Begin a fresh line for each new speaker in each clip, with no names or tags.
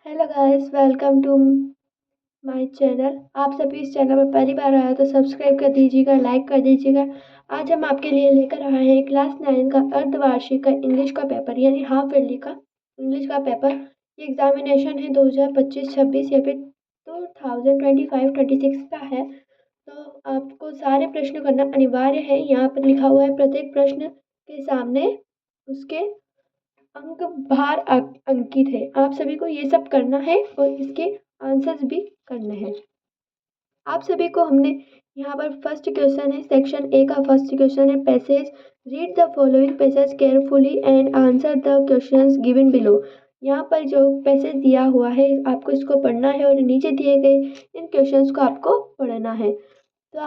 Hello guys, welcome to my channel. आप सभी इस चैनल पर पहली बार आए हो तो सब्सक्राइब कर दीजिएगा, लाइक कर दीजिएगा। आज हम आपके लिए लेकर आए हैं क्लास 9 का अर्धवार्षिक का इंग्लिश का पेपर यानी हाफ ईयरली का इंग्लिश का पेपर। ये एग्जामिनेशन है 2025-26 या फिर 2025-26 का है। तो आपको सारे प्रश्न करना अनिवार्य है। यहाँ पर लिखा हुआ है प्रत्येक प्रश्न के सामने उसके अंक भार अंकित है। आप सभी को ये सब करना है और इसके आंसर्स भी करने हैं। आप सभी को हमने यहाँ पर फर्स्ट क्वेश्चन है, सेक्शन ए का फर्स्ट क्वेश्चन है passage. Read the following passage carefully and answer the questions given below. यहाँ पर जो पैसेज दिया हुआ है आपको इसको पढ़ना है और नीचे दिए गए इन क्वेश्चंस को आपको पढ़ना है। तो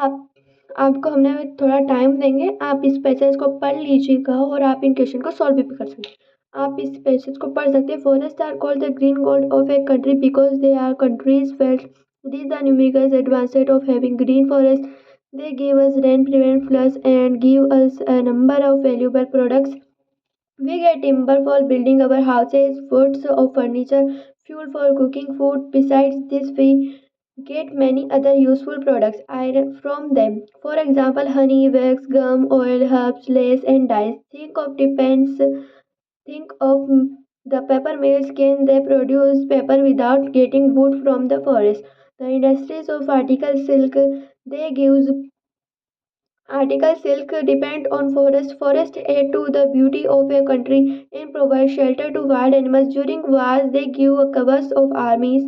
आपको हमने थोड़ा टाइम देंगे, आप इस पैसेज को पढ़ लीजिएगा और आप इन क्वेश्चन को सॉल्व भी कर सकते हैं। आप इस पैसेज को पढ़ सकते हैं। Forest are called the green gold of a country because they are countries felt these are numerous advantages of having green forests. They give us rain, prevent floods, and give us a number of valuable products. We get timber for building our houses, woods of furniture, fuel for cooking food. Besides this, we get many other useful products from them. For example, honey, wax, gum, oil, herbs, lace, and dyes. Think of the paper mills. Can they produce paper without getting wood from the forest? The industries of they give article silk depend on forest. Forest add to the beauty of a country and provide shelter to wild animals. During wars, they give covers of armies.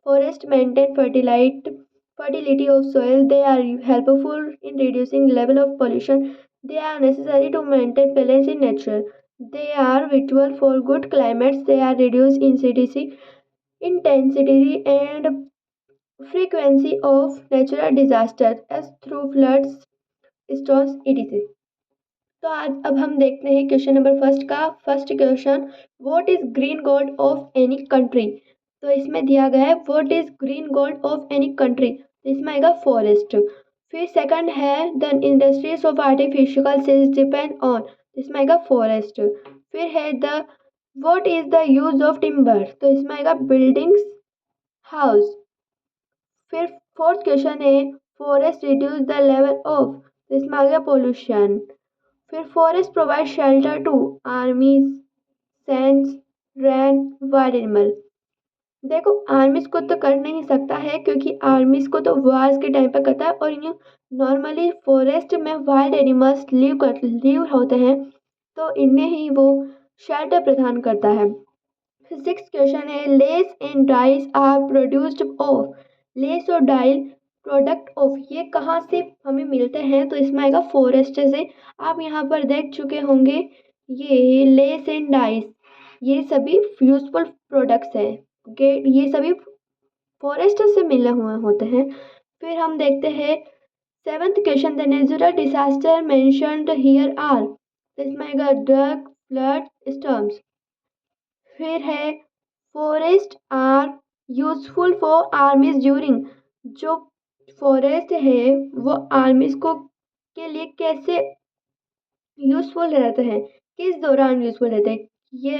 Forest maintain fertility of soil. They are helpful in reducing level of pollution. They are necessary to maintain balance in nature. They are vital for good climates. They are reduce in CDC intensity and frequency of natural disasters as through floods, storms, etc. तो आज अब हम देखते हैं question number first का first question. What is green gold of any country? तो इसमें दिया गया है what is green gold of any country, तो इसमें आएगा फॉरेस्ट। फिर सेकंड है the industries of artificial seeds depend on, इसमें आएगा फॉरेस्ट। फिर है the what is the use of timber, तो इसमें आएगा बिल्डिंग्स, हाउस। फिर फोर्थ क्वेश्चन है forest reduce the level of, तो इसमें आ गया पोल्यूशन। फिर forest provide shelter to armies, सैंस, रैन, वाइल्ड एनिमल। देखो आर्मीज को तो कर नहीं सकता है क्योंकि आर्मीज को तो वार्स के टाइम पर करता है और ये नॉर्मली फॉरेस्ट में वाइल्ड एनिमल्स लीव होते हैं तो इन्हें ही वो शेल्टर प्रदान करता है। फिर सिक्स क्वेश्चन है less and dyes are produced of, less और डाइल प्रोडक्ट ऑफ ये कहाँ से हमें मिलते हैं, तो इसमें आएगा फॉरेस्ट से। आप यहाँ पर देख चुके होंगे ये लेस एंड डाइस ये सभी यूजफुल प्रोडक्ट्स हैं, ये सभी फॉरेस्ट से मिले हुए होते हैं। फिर हम देखते हैं seventh question the natural disaster mentioned here are, तो इसमें आएगा ड्रग, फ्लड, स्टॉर्म्स। फिर है forest are useful for armies during, जो फॉरेस्ट है वो आर्मीज को के लिए कैसे यूजफुल रहते हैं, किस दौरान यूजफुल रहते हैं। ये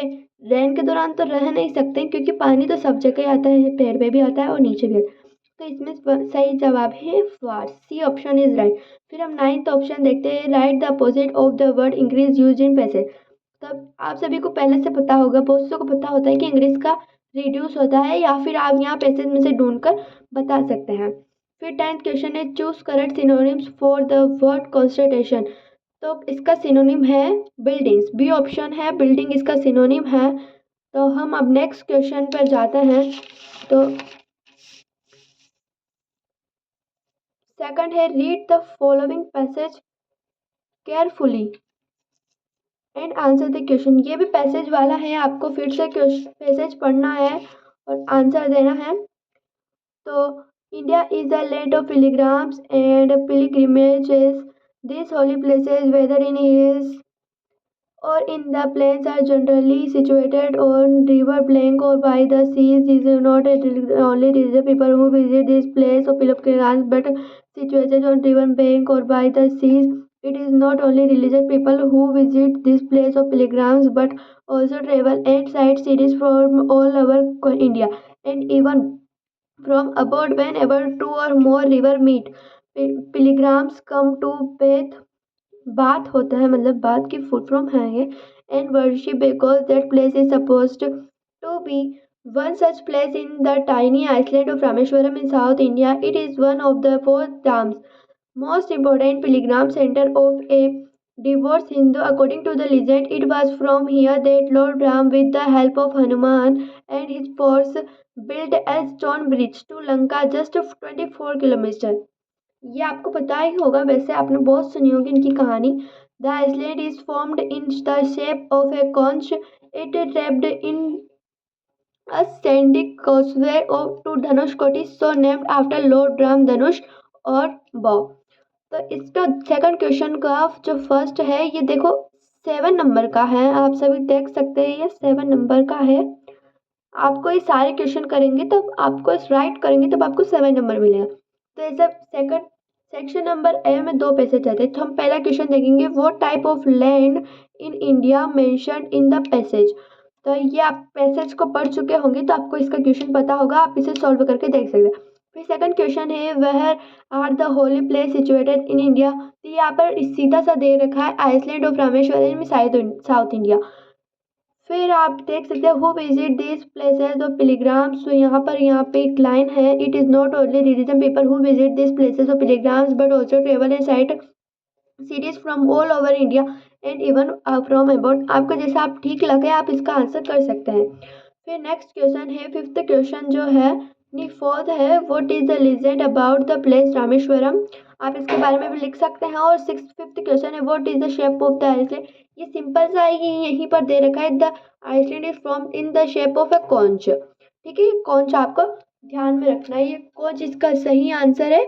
रेन के दौरान तो रह नहीं सकते क्योंकि पानी तो सब जगह आता है, पेड़ पे भी आता है और नीचे भी आता है। तो इसमें सही जवाब है वार, सी ऑप्शन इज राइट। फिर हम नाइन्थ ऑप्शन देखते हैं right the opposite of the word increase use in passage. तब आप सभी को पहले से पता होगा, बहुत से को पता होता है कि इंग्लिश का रिड्यूस होता है या फिर आप यहाँ पैसेज में से ढूंढ कर बता सकते हैं। फिर टेंथ क्वेश्चन है choose correct synonyms for the word concentration, तो इसका सिनोनिम है बिल्डिंग्स, बी ऑप्शन है बिल्डिंग इसका सिनोनिम है। तो हम अब नेक्स्ट क्वेश्चन पर जाते हैं। तो सेकंड है read the following passage carefully and answer the question. ये भी पैसेज वाला है, आपको फिर से पैसेज पढ़ना है और आंसर देना है। तो India is a land of pilgrims and pilgrimages, these holy places whether in hills or in the plains are generally situated on river bank or by the seas. These are not only religious people who visit this place of pilgrimage but situated on river bank or by the seas. It is not only religious people who visit this place of pilgrims, but also travel and sight series from all over India, and even from abroad. Whenever two or more river meet, pilgrims come to bathe, बात होता है मतलब बात की full form है ये, and worship because that place is supposed to be one such place in the tiny island of Rameshwaram in South India. It is one of the four dhams, most important pilgrim center of a divorced Hindu. According to the legend, it was from here that Lord Ram, with the help of Hanuman and his force, built a stone bridge to Lanka, just 24 kilometers. ये आपको पता ही होगा, वैसे आपने बहुत सुनी होगी इनकी कहानी. The island is formed in the shape of a conch. It trapped in a sandy causeway of to Dhanushkodi, so named after lord Ram dhanush और बॉ. तो इसका सेकंड क्वेश्चन का जो फर्स्ट है ये देखो 7 नंबर का है, आप सभी देख सकते हैं ये 7 नंबर का है. आपको ये सारे क्वेश्चन करेंगे तब आपको राइट करेंगे तब आपको 7 नंबर मिलेगा. तो ऐसा सेकंड सेक्शन नंबर ए में 2 पैसेज आते हैं. तो हम पहला क्वेश्चन देखेंगे, what type of land in India mentioned in the passage. तो ये आप पैसेज को पढ़ चुके होंगे तो आपको इसका क्वेश्चन पता होगा, आप इसे सॉल्व करके देख सकते हैं. फिर सेकंड क्वेश्चन है, where are the holy place situated in India. तो यहाँ पर सीधा सा दे रखा है आइसलैंड ऑफ रामेश्वरम में साउथ इंडिया. फिर आप देख सकते हैं, who visit this places of pilgrims. तो यहाँ पे एक लाइन है, it is not only religion people who visit this places of pilgrims but also travel and sightseers from all over India and even from about. आपको जैसा आप ठीक लगे आप इसका आंसर कर सकते हैं. फिर नेक्स्ट क्वेश्चन है, फिफ्थ क्वेश्चन जो है नहीं फोर्थ है, what is the legend about the place Rameshwaram. आप इसके बारे में भी लिख सकते हैं. और फिफ्थ क्वेश्चन है, what is the shape of the island. ये सिंपल सा है, यहीं पर दे रखा है, the island is from in the shape of a conch. ठीक है, कॉन्च आपको ध्यान में रखना है, ये कॉन्च इसका सही आंसर है,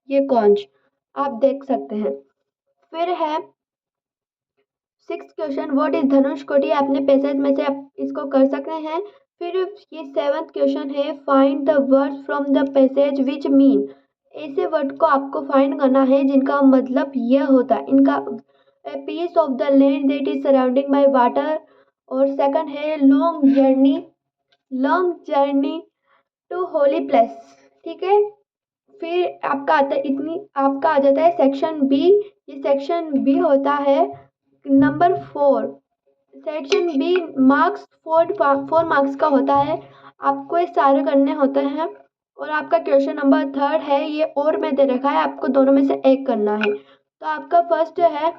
ये कॉन्च आप देख सकते हैं. फिर है six question, what is Dhanushkodi. अपने पैसेज में से आप इसको कर सकते हैं. फिर ये सेवंथ क्वेश्चन है, find the word from the passage which mean. ऐसे वर्ड को आपको फाइंड करना है जिनका मतलब यह होता है, इनका a piece of the land that is surrounding by water. और सेकंड है long journey to holy place. ठीक है, फिर आपका आ जाता है सेक्शन बी. ये सेक्शन बी होता है number 4. Section B marks 4 marks का होता है, आपको ये सारे करने होते हैं. और आपका क्वेश्चन नंबर 3 है, ये और में दे रखा है, आपको दोनों में से एक करना है. तो आपका फर्स्ट है,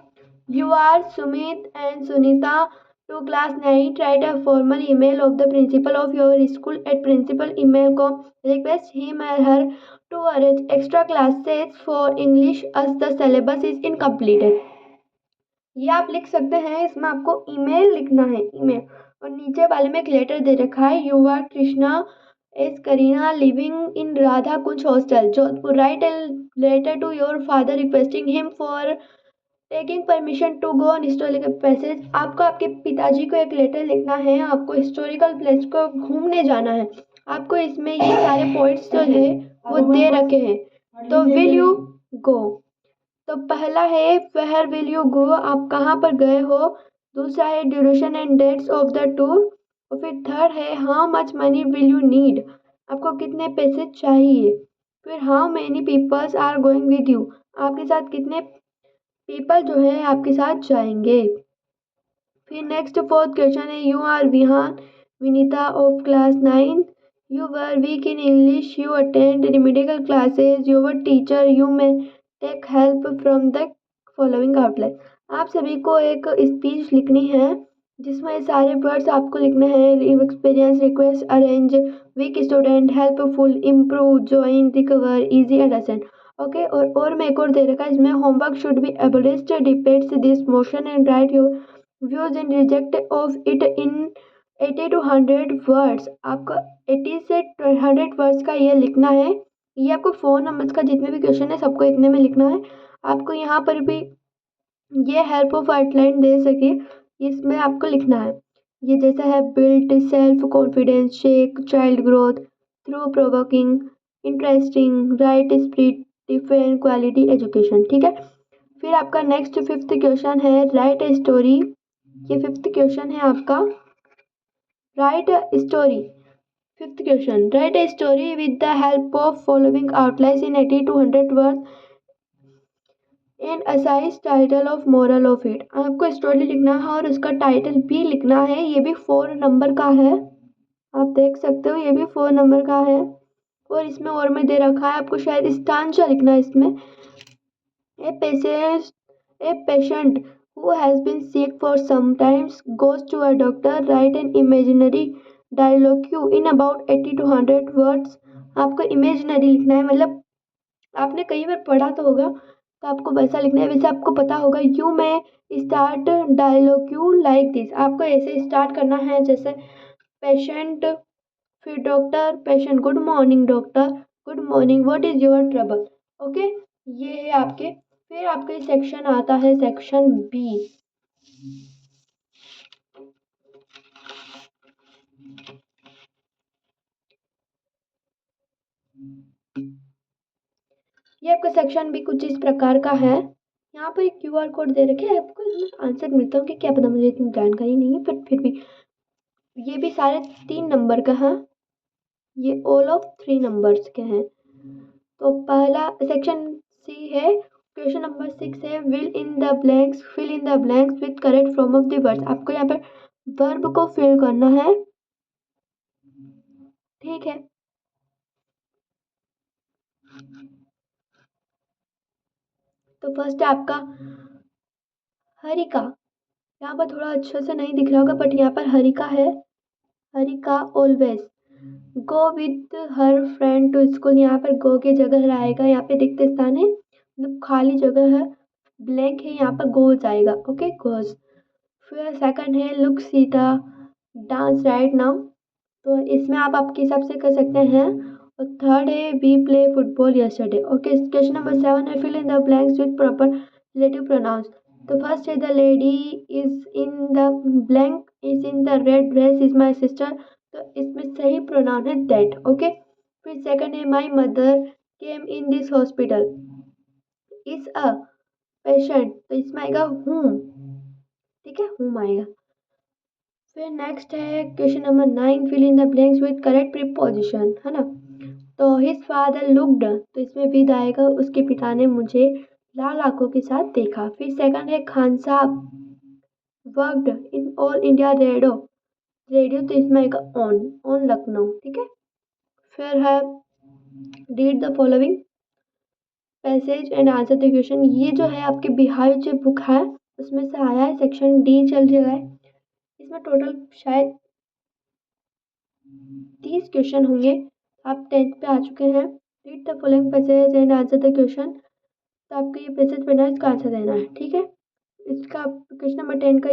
you are Sumit and Sunita to class 9, write a formal email of the principal of your school at principal email.com. Request him or her to arrange extra classes for English as the syllabus is incompleted. ये आप लिख सकते हैं, इसमें आपको email लिखना है, email. और नीचे वाले में एक लेटर दे रखा है, you are Krishna as Kareena living in Radha Kunj hostel Jodhpur. Write a letter to your father requesting him for taking permission to go on historical places. आपको आपके पिताजी को एक लेटर लिखना है, आपको हिस्टोरिकल प्लेस को घूमने जाना है. आपको इसमें ये सारे पॉइंट्स जो है वो दे रखे हैं. तो विल यू गो. तो पहला है वेयर विल यू गो, आप कहाँ पर गए हो. दूसरा है duration and dates of the tour. और फिर थर्ड है how much money will you need, आपको कितने पैसे चाहिए. फिर how many peoples are going with you, आपके साथ कितने पीपल जो है आपके साथ जाएंगे. फिर नेक्स्ट फोर्थ क्वेश्चन है, you are Vihaan Vinita of class 9. You were weak in English, you attend remedial classes, your teacher, you may take help from the following outline. आप सभी को एक स्पीच लिखनी है जिसमें सारे वर्ड्स आपको लिखने हैं. Experience, request, arrange, weak student, helpful, improve, join, recover, easy, understand. Okay, और मैं एक और दे रखा है, इसमें homework should be abolished, debate this motion and write your views in reject of it in 80 to 100 words. आपको 80 से 100 वर्ड्स का ये लिखना है. ये आपको 4 नंबर्स का जितने भी क्वेश्चन है सबको इतने में लिखना है. आपको यहाँ पर भी ये हेल्प ऑफ आउटलाइन दे सके, इसमें आपको लिखना है. ये जैसा है build self confidence, shake child growth through provoking, interesting, right spirit, different quality education. ठीक है, फिर आपका नेक्स्ट 5th क्वेश्चन है राइट ए स्टोरी। ये 5th क्वेश्चन है आपका write story. 5th question write a story with the help of following outlines in 80 to 100 words in असाइज title of moral of it. आपको स्टोरी लिखना है और उसका टाइटल भी लिखना है। ये भी 4 नंबर का है, आप देख सकते हो, ये भी 4 नंबर का है। और इसमें और में दे रखा है आपको शायद स्टांचा लिखना है इसमें। A patient who has been sick for some times goes to a doctor, write an imaginary dialogue in about 80 to 100 words। आपको इमेजिनरी लिखना है, मतलब आपने कई बार पढ़ा तो होगा तो आपको वैसा लिखना है। वैसे आपको पता होगा you may start dialogue you like this. आपको ऐसे स्टार्ट करना है जैसे पेशेंट, फिर doctor, patient good morning doctor, good morning what is your trouble. Okay, ये है आपके। फिर आपके सेक्शन आता है सेक्शन बी। ये आपका सेक्शन भी कुछ इस प्रकार का है। यहाँ पर एक क्यूआर कोड दे रखे हैं, आपको आंसर मिलता हूँ कि क्या पता, मुझे इतनी जानकारी नहीं है, पर फिर भी ये भी सारे 3 नंबर का है। ये ऑल ऑफ 3 नंबर्स के हैं। तो पहला सेक्शन सी है, क्वेश्चन नंबर 6 है fill in the blanks with correct form of the words. आपको यहाँ पर वर्ब को फिल करना है, ठीक है। तो फर्स्ट है आपका हरिका। यहाँ पर थोड़ा अच्छे से नहीं दिख रहा होगा बट यहाँ पर हरिका है। Harika always go with her friend to school. यहाँ पर गो की जगह आएगा, यहाँ पे रिक्त स्थान है, मतलब खाली जगह है, ब्लैंक है, यहाँ पर गो जाएगा। Okay, goes. फिर सेकंड है look Sita dance right now. तो इसमें आप आपके हिसाब से कर सकते हैं। और थर्ड है we play football yesterday. Okay, question number 7 है fill in the blanks with proper relative pronouns. तो फर्स्ट है the lady is in the blank is in the red dress is my sister. तो इसमें सही pronoun है that. Okay, फिर second है my mother came in this hospital is a patient. तो इसमें आएगा हूम, ठीक है, हूम आएगा। फिर नेक्स्ट है question number 9 fill in the blanks with correct preposition, है ना। तो हिज फादर लुक्ड, तो इसमें विद आएगा, उसके पिता ने मुझे लाल आंखों के साथ देखा। फिर सेकंड है खान साहब worked in all India radio, तो इसमें आएगा ऑन लखनऊ, ठीक है। फिर है read the following passage and answer the question. ये जो है आपके बिहार जो बुक है उसमें से आया है, सेक्शन डी चल रहा है। इसमें टोटल शायद 30 क्वेश्चन होंगे। आप 10th पे आ चुके हैं। Read the following passage and answer the question. तो आपको ये पैसेज पढ़ना है, इसका आंसर देना है, ठीक है। इसका क्वेश्चन नंबर 10 का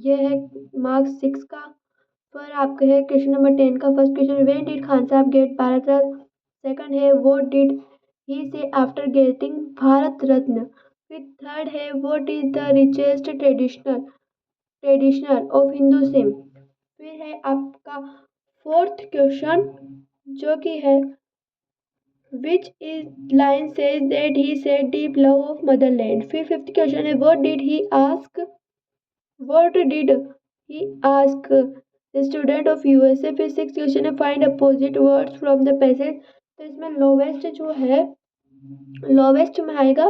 ये है मार्क्स 6 का। फिर आपका है क्वेश्चन नंबर 10 का first question when did Khan साहब गेट भारत रत्न। सेकंड है व्हाट डिड ही से आफ्टर गेटिंग भारत रत्न। फिर थर्ड है what is the richest traditional of Hinduism. फिर है आपका फोर्थ क्वेश्चन जो कि है which is line says that he said deep love of Motherland. फिर फिफ्थ क्वेश्चन है what did he ask the student of USA. फिर सिक्स क्वेश्चन है find opposite words from the passage. तो इसमें lowest जो है, लोवेस्ट में आएगा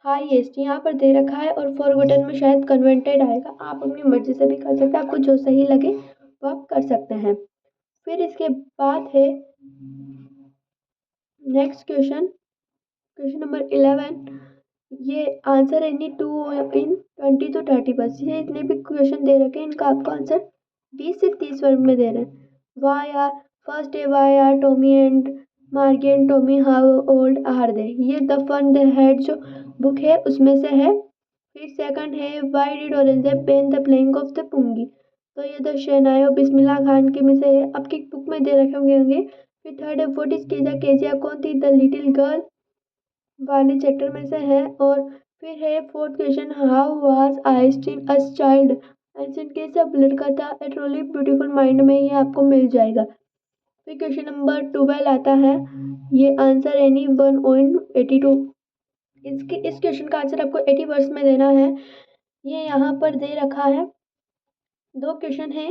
हाईएस्ट, यहाँ पर दे रखा है, और फॉरगॉटन में शायद कन्वेंटेड आएगा। आप अपनी मर्जी से भी कर सकते हैं, आपको जो सही लगे वो आप कर सकते हैं। फिर इसके बाद है नेक्स्ट क्वेश्चन, क्वेश्चन नंबर 11। ये answer any two in 20 to 30 ये इतने भी क्वेश्चन दे रखे हैं, इनका आपको आंसर 20 से 30 वर्ड में दे रहे हैं। वाई आर फर्स्ट है why are Tommy and Margie and Tommy how old are they. ये द फन द हेड जो बुक है उसमें से है। फिर सेकंड है why did Aurangzeb ban the playing of the pungi. तो ये द शहनाई ऑफ बिस्मिल्लाह खान के में से है, आपकी बुक में दे रखे होंगे। फिर थर्ड है व्हाट इज केजा, केजिया कौन थी, द लिटिल गर्ल वाले चैप्टर में से है। और फिर है fourth question how was Einstein a child. Einstein कैसा लड़का था, ए ट्रूली ब्यूटीफुल माइंड में ये आपको मिल जाएगा। फिर क्वेश्चन नंबर 12 आता है, ये आंसर एनी वन इन 82 इस क्वेश्चन का आंसर आपको 80 वर्ड्स में देना है। ये यहाँ पर दे रखा है। 2 क्वेश्चन है,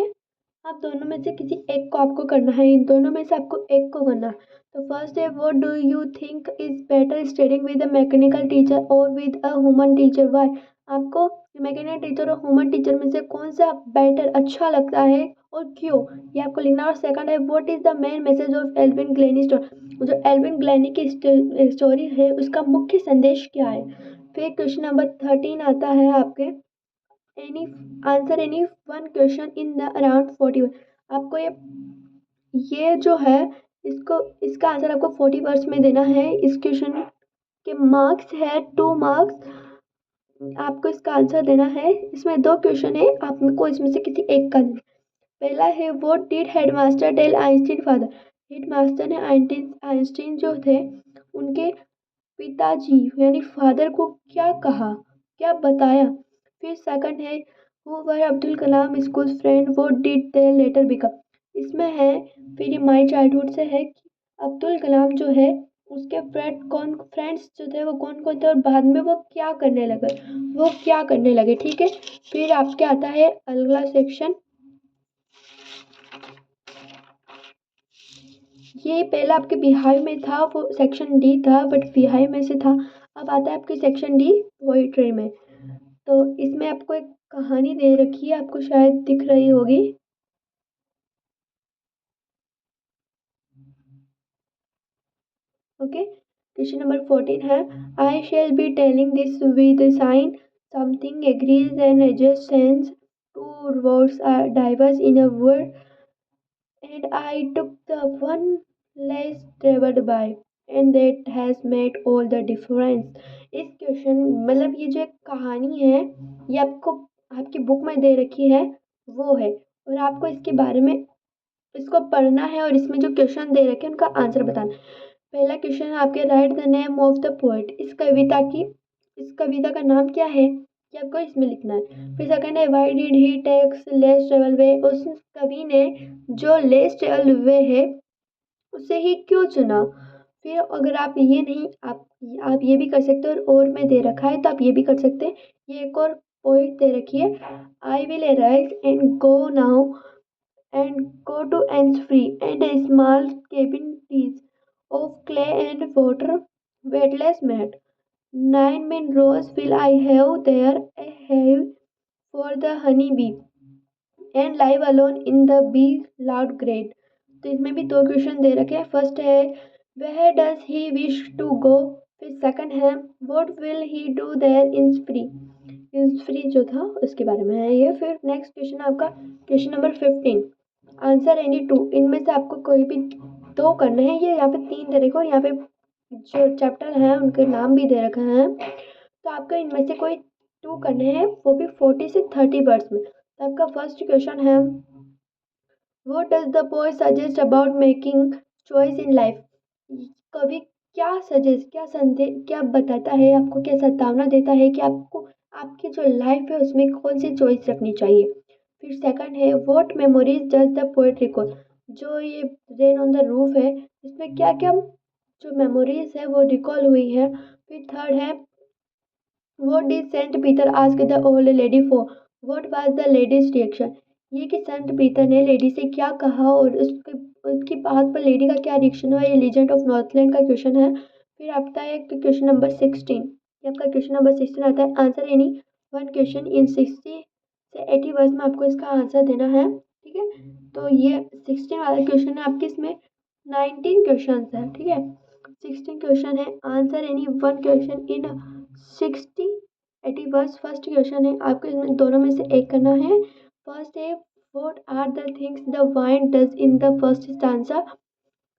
आप दोनों में से किसी एक को आपको करना है, इन दोनों में से आपको एक को करना है। तो फर्स्ट है, what do you think is better studying with a mechanical teacher और with a human teacher, why? आपको मैकेनिकल टीचर और ह्यूमन टीचर में से कौन सा बेटर अच्छा लगता है और क्यों, ये आपको लिखना। और सेकंड है, what is the main message of Evelyn Glennie story, जो एल्विन ग्लेनी की स्टोरी है उसका मुख्य संदेश क्या है। फिर क्वेश्चन नंबर 13 आता है आपके, any answer any one question in the around 40। आपको ये जो है, इसको इसका आंसर आपको 40 वर्ड्स में देना है। इस क्वेश्चन के मार्क्स है 2 मार्क्स। आपको इसका आंसर देना है। इसमें 2 क्वेश्चन है, आपको इसमें से किसी एक का देना। पहला है, what did headmaster tell Einstein father, headmaster ने आइंस्टीन जो थे उनके पिताजी यानी फादर को क्या कहा, क्या बताया। फिर सेकंड है, who were Abdul Kalam school friend, what did they letter become. इसमें है, फिर माई चाइल्डहुड से है कि अब्दुल कलाम जो है उसके फ्रेंड्स जो थे वो कौन कौन थे और बाद में वो क्या करने लगे, ठीक है। फिर आपके आता है अगला सेक्शन, ये पहला आपके बिहार में था, वो सेक्शन डी था बट बिहार में से था। अब आता है आपके सेक्शन डी पोइट्री में। तो इसमें आपको एक कहानी दे रखी है, आपको शायद दिख रही होगी। ओके, क्वेश्चन नंबर 14 है, I shall be telling this with sign something agrees and adjustments to words are diverse in a word and I took the one less traveled by and that has made all the difference। इस question मतलब ये जो एक कहानी है ये आपको आपकी बुक में दे रखी है वो है, और आपको इसके बारे में इसको पढ़ना है और इसमें जो क्वेश्चन दे रखे हैं उनका आंसर बताना। पहला क्वेश्चन है आपके, right the name of the poet, इस कविता का नाम क्या है ये आपको इसमें लिखना है। फिर सेकंड है, why did he takes less travel way, उस कवि ने जो लेस ट्रेवल वे है उसे ही क्यों चुना। फिर अगर आप ये नहीं आप ये भी कर सकते हो और में दे रखा है तो आप ये भी कर सकते हैं। ये एक और पोइट दे रखी है, I will arise and go now and go to ends free and a small cabin piece of clay and water weightless mat. 9 main rows will I have there, a hive for the honey bee and live alone in the bee loud great। तो इसमें भी 2 question दे रखे हैं। First है, where does he wish to go। फिर second है, what will he do there in free। In free जो था उसके बारे में है ये। फिर नेक्स्ट क्वेश्चन आपका क्वेश्चन नंबर 15, आंसर एनी 2, इनमें से आपको कोई भी 2 करने हैं। ये यहाँ पे 3 दे रखे और यहाँ पे जो चैप्टर हैं उनके नाम भी दे रखे हैं, तो आपको इनमें से कोई 2 करने हैं, वो भी 40 से 30 वर्ड्स में। तो आपका फर्स्ट क्वेश्चन है, what does the poet suggest about making choice in life. कवि क्या संदेश क्या बताता है आपको, क्या सद्भावना देता है कि आपको आपकी जो लाइफ है उसमें कौन सी चॉइस रखनी चाहिए। फिर सेकंड है, what memories does the poet recall, जो ये रेन ऑन द रूफ है इसमें क्या क्या जो मेमोरीज है वो रिकॉल हुई है। फिर थर्ड है, what did Saint Peter ask the old lady for, what was the lady's reaction. ये कि सेंट पीटर ने लेडी से क्या कहा और उसकी बात पर लेडी का क्या रिएक्शन हुआ, ये लीजेंड ऑफ नॉर्थलैंड का क्वेश्चन है। फिर आता है क्वेश्चन नंबर 16, ये आपका क्वेश्चन नंबर 16 आता है, answer any one question in 60 से 80 वर्ड्स में आपको इसका आंसर देना है, ठीक है। तो ये 16 वाला क्वेश्चन है आपके, इसमें 19 क्वेश्चन है, ठीक है। 16 क्वेश्चन है, answer any one question in 60 80 words. First question है आपको इसमें दोनों में से एक करना है। फर्स्ट है, what are the things the wind does in the first stanza,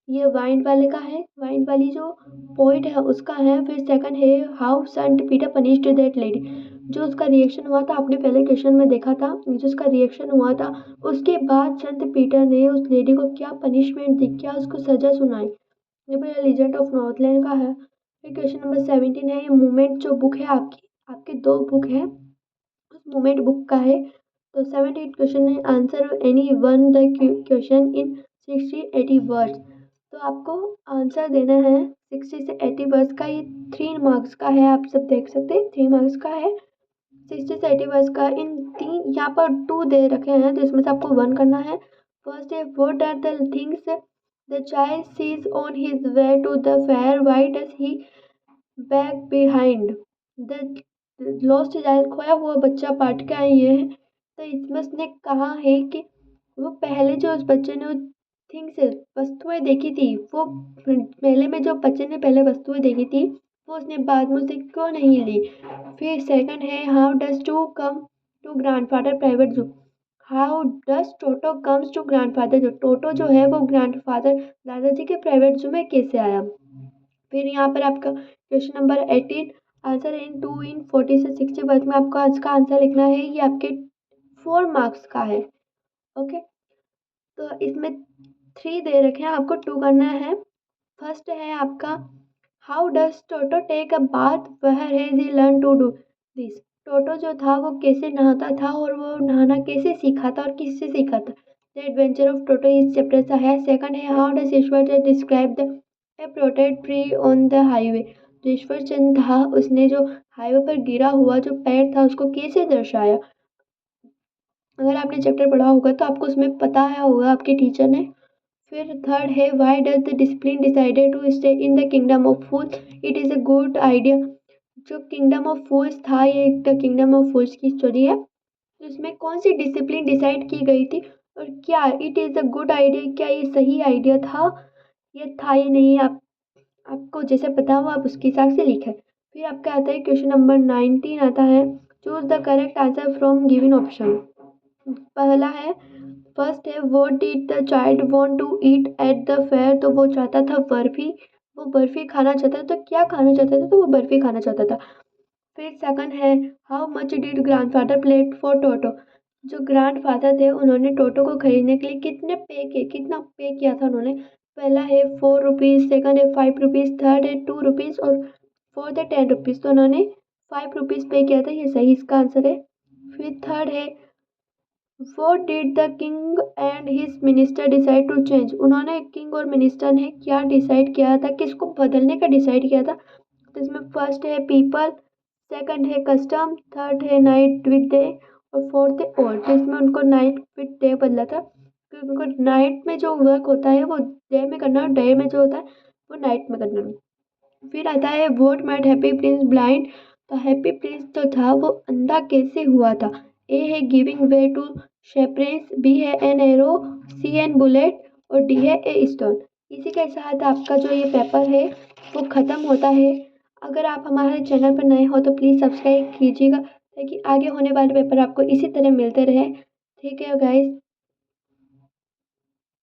ये वाइंड वाले का है, वाइंड वाली जो पोइट है उसका है। फिर सेकंड है, how Saint Peter punished that lady, जो उसका रिएक्शन हुआ था आपने पहले क्वेश्चन में देखा था, जो उसका रिएक्शन हुआ था उसके बाद संत पीटर ने उस लेडी को क्या पनिशमेंट दी, क्या उसको सजा सुनाई। ये पूरा लीजेंड ऑफ नॉर्थलैंड का है। फिर क्वेश्चन नंबर 17 है, ये मूवमेंट जो बुक है आपकी आपके 2 बुक है उस मूवमेंट बुक का है। तो 17 क्वेश्चन है, answer any one the question in 60 80 words. तो आपको आंसर देना है 60 से 80 वर्ड्स का। ये 3 मार्क्स का है, आप सब देख सकते हैं 3 मार्क्स का है। 60 से 80 वर्ड्स का इन 3 यहाँ पर 2 दे रखे हैं, तो इसमें से आपको 1 करना है। फर्स्ट है what are the things the child sees on his way to the fair, why does he back behind the lost child, खोया हुआ बच्चा पाठ का ये है। तो इसमें उसने कहा है कि वो पहले जो उस बच्चे ने थिंग्स वस्तुएं देखी थी, वो पहले में जो बच्चे ने पहले वस्तुएं देखी थी वो उसने बाद में उसे क्यों नहीं ली। फिर सेकंड है how does to come to grandfather private zoo, how does Toto comes to grandfather zoo, Toto जो है वो ग्रैंडफादर दादाजी के प्राइवेट जू में कैसे आया। फिर यहाँ पर आपका क्वेश्चन नंबर 18 आंसर इन 2 इन 40 से 60 वर्ड में आपको इसका आंसर लिखना है। ये आपके 4 मार्क्स का है। ओके, तो इसमें 3 दे रखे हैं, आपको 2 करना है। फर्स्ट है आपका how does Toto take a bath, where has he learn to do this, Toto जो था वो कैसे नहाता था और वो नहाना कैसे सीखा था और किससे सीखा था। द एडवेंचर ऑफ टोटो इस चैप्टर का है। सेकंड है how does Ishwar describe the A protect tree on the highway, जो ईश्वर चंद था उसने जो हाईवे पर गिरा हुआ जो पेड़ था उसको कैसे दर्शाया। अगर आपने चैप्टर पढ़ा होगा तो आपको उसमें पता है होगा आपके टीचर ने। फिर थर्ड है why does the discipline decided to stay in the kingdom of fools, it is a good idea. जो किंगडम ऑफ फूल्स था ये द किंगडम ऑफ फूल्स की स्टोरी है। तो इसमें कौन सी डिसिप्लिन डिसाइड की गई थी और क्या it is a good idea, क्या ये सही आइडिया था, ये था ये नहीं, आपको जैसे पता हो आप उसके हिसाब से लिखें। फिर आपका आता है क्वेश्चन नंबर 19 आता है choose the correct answer from given option. पहला है फर्स्ट है what did the child want to eat at the fair, तो वो चाहता था बर्फी, वो बर्फी खाना चाहता था। तो क्या खाना चाहता था, तो वो बर्फी खाना चाहता था। फिर सेकंड है how much did grandfather played for Toto, जो ग्रैंडफादर थे उन्होंने टोटो को खरीदने के लिए कितना पे किया था उन्होंने। पहला है 4 रुपीज़, सेकंड है 5 रुपीज़, थर्ड है 2 रुपीज़ और फोर्थ है 10 रुपीज़। तो उन्होंने 5 रुपीज़ पे किया था, ये सही इसका आंसर है। फिर थर्ड है what did the king and his minister decide to change, उन्होंने किंग और मिनिस्टर ने क्या डिसाइड किया था, किसको बदलने का डिसाइड किया था। तो इसमें फर्स्ट है पीपल, सेकंड है कस्टम, थर्ड है नाइट विद डे और फोर्थ है ऑल। तो इसमें उनको नाइट विद डे बदला था क्योंकि उनको नाइट में जो वर्क होता है वो डे में करना और डे में जो होता है वो नाइट में करना। फिर आता है what made happy prince blind, तो हैप्पी प्रिंस जो था वो अंधा कैसे हुआ था। ए है गिविंग वे टू शेपरेंस, बी है an arrow, C an bullet और डी है ए स्टोन। इसी के साथ आपका जो ये पेपर है वो ख़त्म होता है। अगर आप हमारे चैनल पर नए हो तो प्लीज़ सब्सक्राइब कीजिएगा ताकि आगे होने वाले पेपर आपको इसी तरह मिलते रहे। ठीक है गाइस।